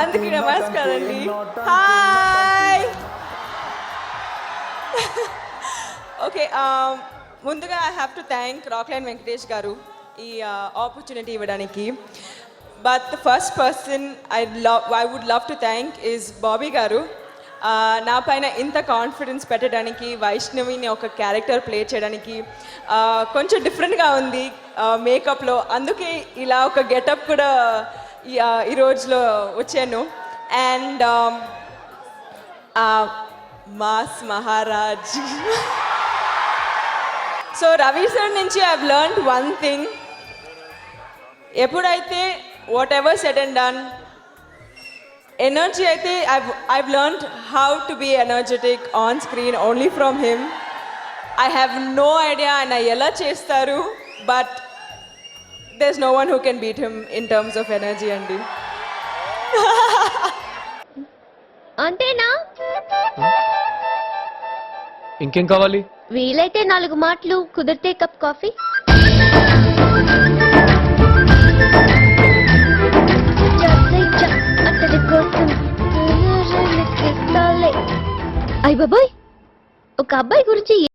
అందరికీ నమస్కారం అండి. హాయ్. ఓకే, ముందుగా I have to thank Rockline Venkatesh గారు ఈ ఆపర్చునిటీ ఇవ్వడానికి. But the first person I would love to thank is Bobby గారు. నా పైన ఇంత కాన్ఫిడెన్స్ పెట్టడానికి, వైష్ణవిని ఒక క్యారెక్టర్ ప్లే చేయడానికి కొంచెం డిఫరెంట్గా ఉంది మేకప్లో, అందుకే ఇలా ఒక గెటప్ కూడా ఈ రోజులో వచ్చాను. And mass Maharaj. So Ravi sir నుంచి ఐ లెర్న్డ్ వన్ థింగ్. ఎప్పుడైతే whatever said and done, energy అయితే I've learned how to be energetic on screen only from him. I have no idea ఆయన ఎలా చేస్తారు, but there's no one who can beat him in terms of energy andi. అంతేనా? ఇంకేం కావాలి? వీలైతే 4 మాటలు, కుదిరితే కప్ కాఫీ. అయ్య బాబాయ్, ఒక అబ్బాయి గురించి